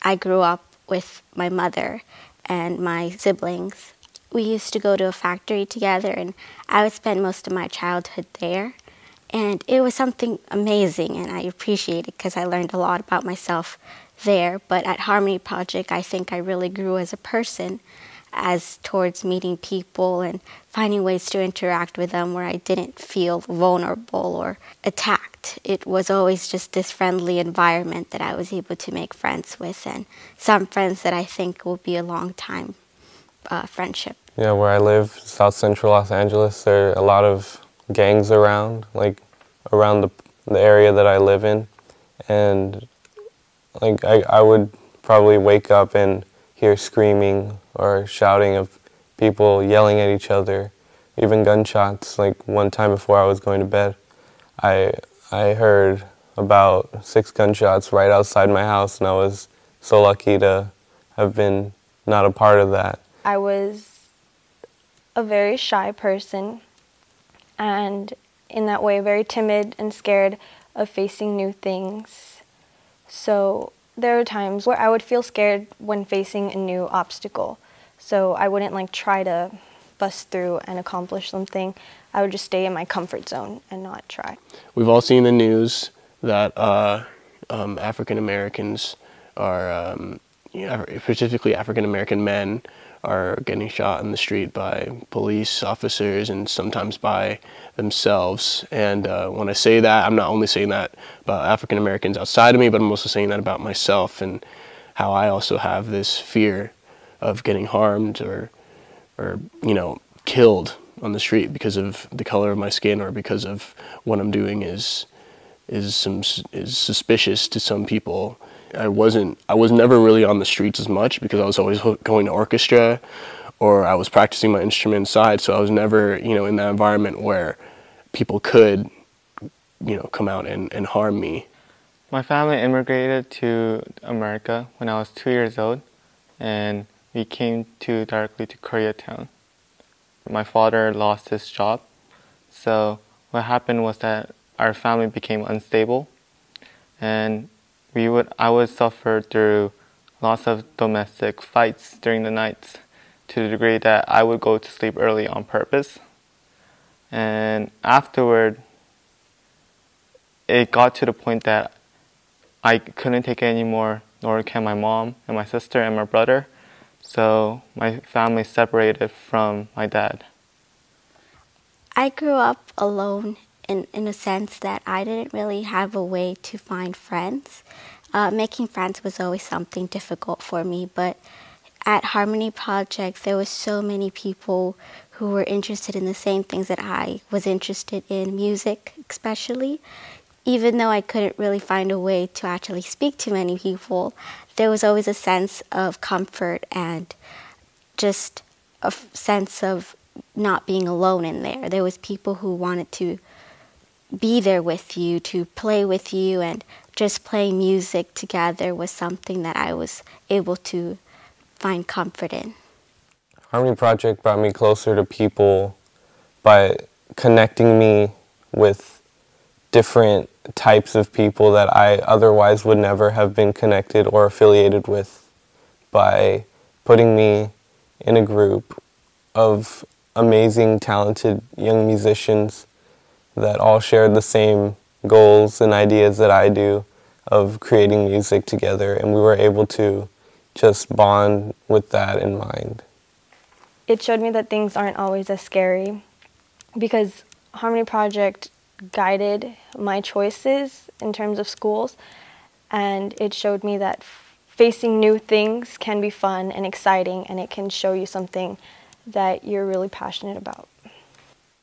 I grew up with my mother and my siblings. We used to go to a factory together, and I would spend most of my childhood there. And it was something amazing, and I appreciate it because I learned a lot about myself there. But at Harmony Project, I think I really grew as a person, as towards meeting people and finding ways to interact with them where I didn't feel vulnerable or attacked. It was always just this friendly environment that I was able to make friends with, and some friends that I think will be a long time friendship. Yeah, where I live, South Central Los Angeles, there are a lot of gangs around, like around the area that I live in, and like I would probably wake up and hear screaming or shouting of people yelling at each other, even gunshots. Like one time before I was going to bed, I heard about 6 gunshots right outside my house, and I was so lucky to have been not a part of that. I was a very shy person, and in that way very timid and scared of facing new things. So there were times where I would feel scared when facing a new obstacle. So I wouldn't try to bust through and accomplish something. I would just stay in my comfort zone and not try. We've all seen the news that African Americans are, specifically African American men, are getting shot in the street by police officers and sometimes by themselves. And when I say that, I'm not only saying that about African Americans outside of me, but I'm also saying that about myself and how I also have this fear of getting harmed or killed on the street because of the color of my skin or because of what I'm doing is suspicious to some people. I was never really on the streets as much because I was always going to orchestra or I was practicing my instrument inside, so I was never, in that environment where people could, come out and harm me. My family immigrated to America when I was 2 years old, and we came directly to Koreatown. My father lost his job, so what happened was that our family became unstable, and I would suffer through lots of domestic fights during the nights to the degree that I would go to sleep early on purpose. And afterward, it got to the point that I couldn't take it anymore, nor can my mom and my sister and my brother. So my family separated from my dad. I grew up alone in a sense that I didn't really have a way to find friends. Making friends was always something difficult for me, but at Harmony Project, there was so many people who were interested in the same things that I was interested in, music especially. Even though I couldn't really find a way to actually speak to many people, there was always a sense of comfort and just a sense of not being alone in there. There was people who wanted to be there with you, to play with you, and just playing music together was something that I was able to find comfort in. Harmony Project brought me closer to people by connecting me with different types of people that I otherwise would never have been connected or affiliated with, by putting me in a group of amazing, talented young musicians that all shared the same goals and ideas that I do of creating music together, and we were able to just bond with that in mind. It showed me that things aren't always as scary because Harmony Project guided my choices in terms of schools, and it showed me that facing new things can be fun and exciting, and it can show you something that you're really passionate about.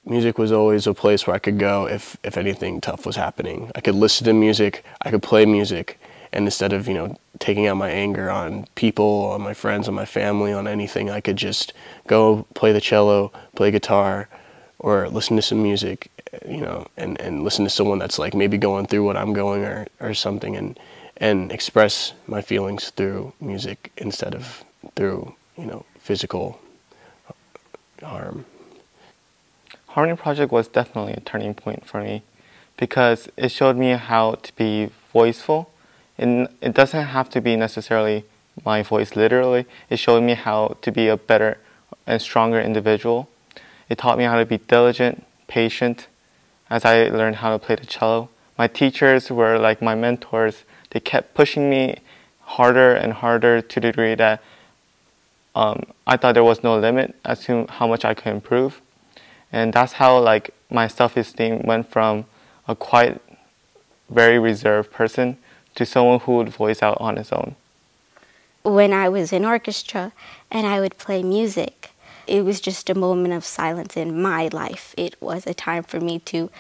Music was always a place where I could go if anything tough was happening. I could listen to music, I could play music, and instead of, taking out my anger on people, on my friends, on my family, on anything, I could just go play the cello, play guitar, or listen to some music, and listen to someone that's maybe going through what I'm going or something, and express my feelings through music instead of through, physical harm. Harmony Project was definitely a turning point for me because it showed me how to be voiceful And it doesn't have to be necessarily my voice literally. It showed me how to be a better and stronger individual. It taught me how to be diligent, patient, as I learned how to play the cello. My teachers were like my mentors. They kept pushing me harder and harder to the degree that I thought there was no limit as to how much I could improve. And that's how like my self-esteem went from a quite very reserved person to someone who would voice out on his own. When I was in orchestra and I would play music, it was just a moment of silence in my life. It was a time for me to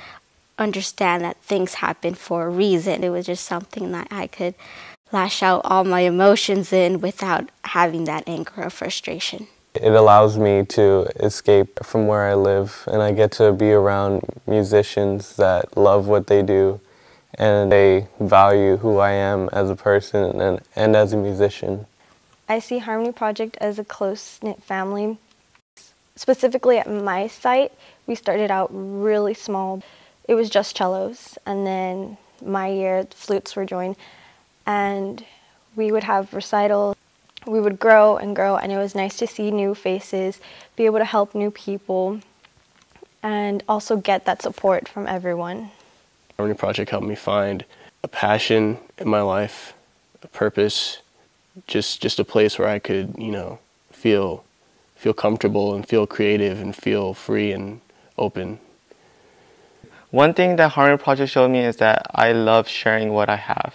understand that things happen for a reason. It was just something that I could lash out all my emotions in without having that anger or frustration. It allows me to escape from where I live, and I get to be around musicians that love what they do and they value who I am as a person and as a musician. I see Harmony Project as a close-knit family. Specifically at my site, we started out really small. It was just cellos, and then my year, flutes were joined, and we would have recitals. We would grow, and it was nice to see new faces, be able to help new people, and also get that support from everyone. Harmony Project helped me find a passion in my life, a purpose, just a place where I could, feel comfortable and feel creative and feel free and open. One thing that Harmony Project showed me is that I love sharing what I have.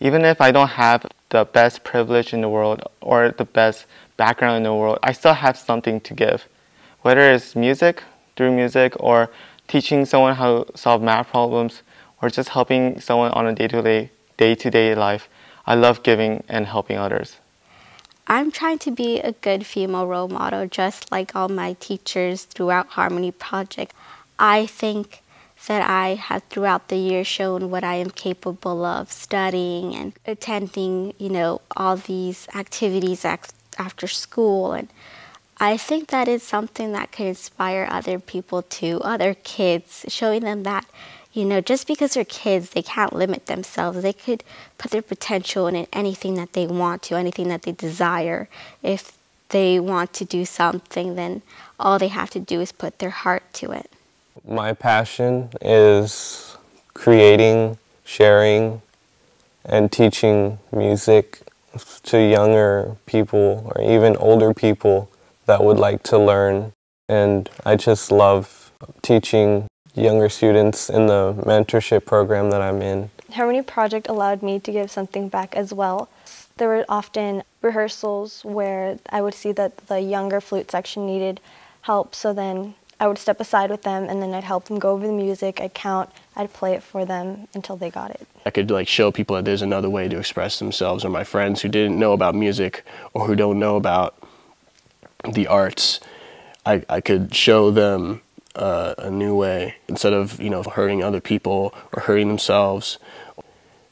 Even if I don't have the best privilege in the world or the best background in the world, I still have something to give. Whether it's music, through music, or teaching someone how to solve math problems, or just helping someone on a day-to-day life, I love giving and helping others. I'm trying to be a good female role model, just like all my teachers throughout Harmony Project. I think that I have throughout the year shown what I am capable of studying and attending, all these activities after school. And I think that is something that could inspire other people too, other kids, showing them that, just because they're kids, they can't limit themselves. They could put their potential in anything that they want to, anything that they desire. If they want to do something, then all they have to do is put their heart to it. My passion is creating, sharing, and teaching music to younger people or even older people that would like to learn. And I just love teaching younger students in the mentorship program that I'm in. Harmony Project allowed me to give something back as well. There were often rehearsals where I would see that the younger flute section needed help, so then I would step aside with them and then I'd help them go over the music, I'd count, I'd play it for them until they got it. I could show people that there's another way to express themselves, or my friends who didn't know about music or who don't know about the arts, I could show them a new way. Instead of hurting other people or hurting themselves,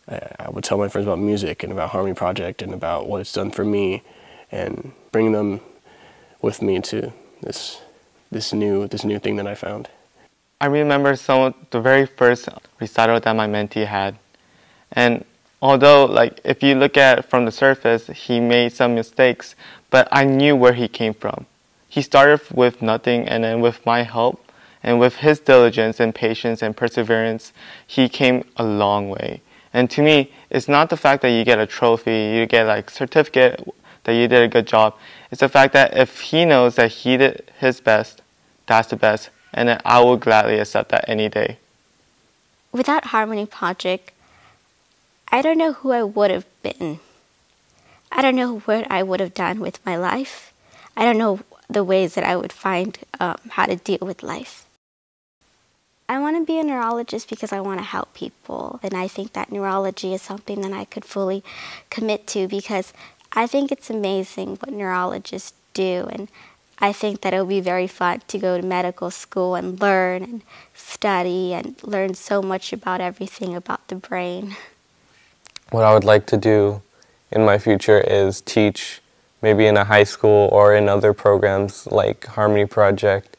I would tell my friends about music and about Harmony Project and about what it's done for me, and bring them with me to this new thing that I found. I remember the very first recital that my mentee had, and although if you look at it from the surface, he made some mistakes, but I knew where he came from. He started with nothing, and then with my help and with his diligence and patience and perseverance, he came a long way. And to me, it's not the fact that you get a trophy, you get a certificate that you did a good job. It's the fact that if he knows that he did his best, that's the best, and then I will gladly accept that any day. Without Harmony Project, I don't know who I would have been. I don't know what I would have done with my life. I don't know the ways that I would find how to deal with life. I want to be a neurologist because I want to help people. And I think that neurology is something that I could fully commit to, because I think it's amazing what neurologists do. And I think that it would be very fun to go to medical school and learn and study and learn so much about everything about the brain. What I would like to do in my future is teach, maybe in a high school or in other programs like Harmony Project,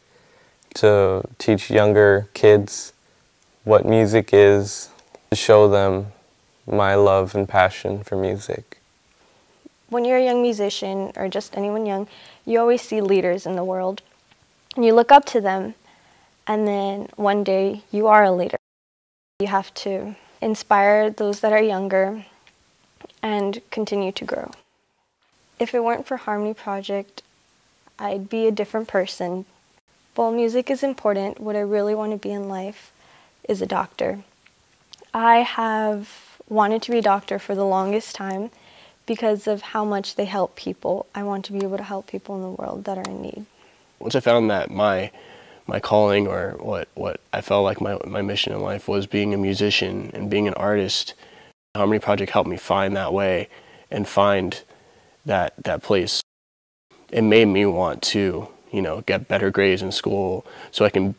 to teach younger kids what music is, to show them my love and passion for music. When you're a young musician, or just anyone young, you always see leaders in the world. And you look up to them, and then one day you are a leader. You have to inspire those that are younger and continue to grow. If it weren't for Harmony Project, I'd be a different person. While music is important, what I really want to be in life is a doctor. I have wanted to be a doctor for the longest time because of how much they help people. I want to be able to help people in the world that are in need. Once I found that my calling, or what I felt like my mission in life was being a musician and being an artist, Harmony Project helped me find that way and find that place. It made me want to, get better grades in school so I can,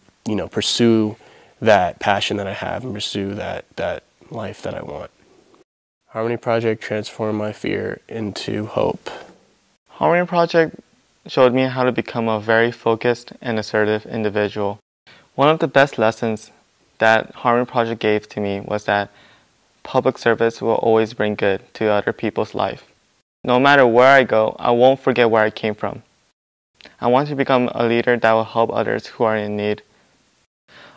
pursue that passion that I have and pursue that life that I want. Harmony Project transformed my fear into hope. Harmony Project showed me how to become a very focused and assertive individual. One of the best lessons that Harmony Project gave to me was that public service will always bring good to other people's life. No matter where I go, I won't forget where I came from. I want to become a leader that will help others who are in need.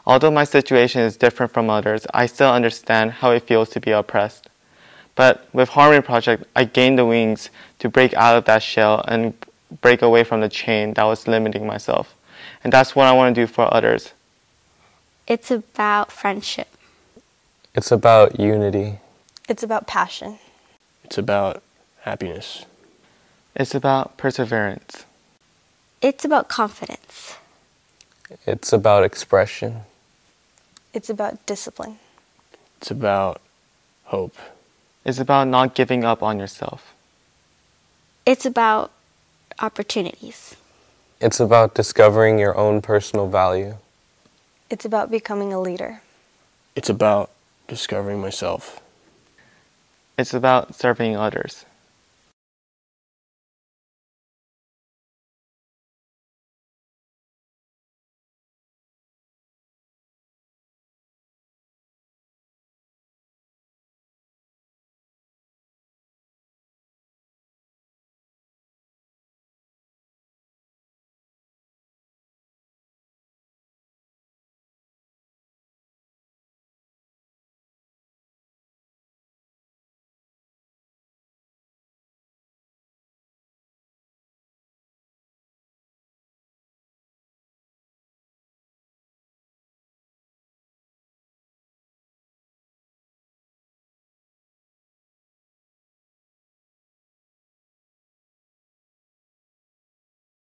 Although my situation is different from others, I still understand how it feels to be oppressed. But with Harmony Project, I gained the wings to break out of that shell and break away from the chain that was limiting myself. And that's what I want to do for others. It's about friendship. It's about unity. It's about passion. It's about happiness. It's about perseverance. It's about confidence. It's about expression. It's about discipline. It's about hope. It's about not giving up on yourself. It's about opportunities. It's about discovering your own personal value. It's about becoming a leader. It's about discovering myself. It's about serving others.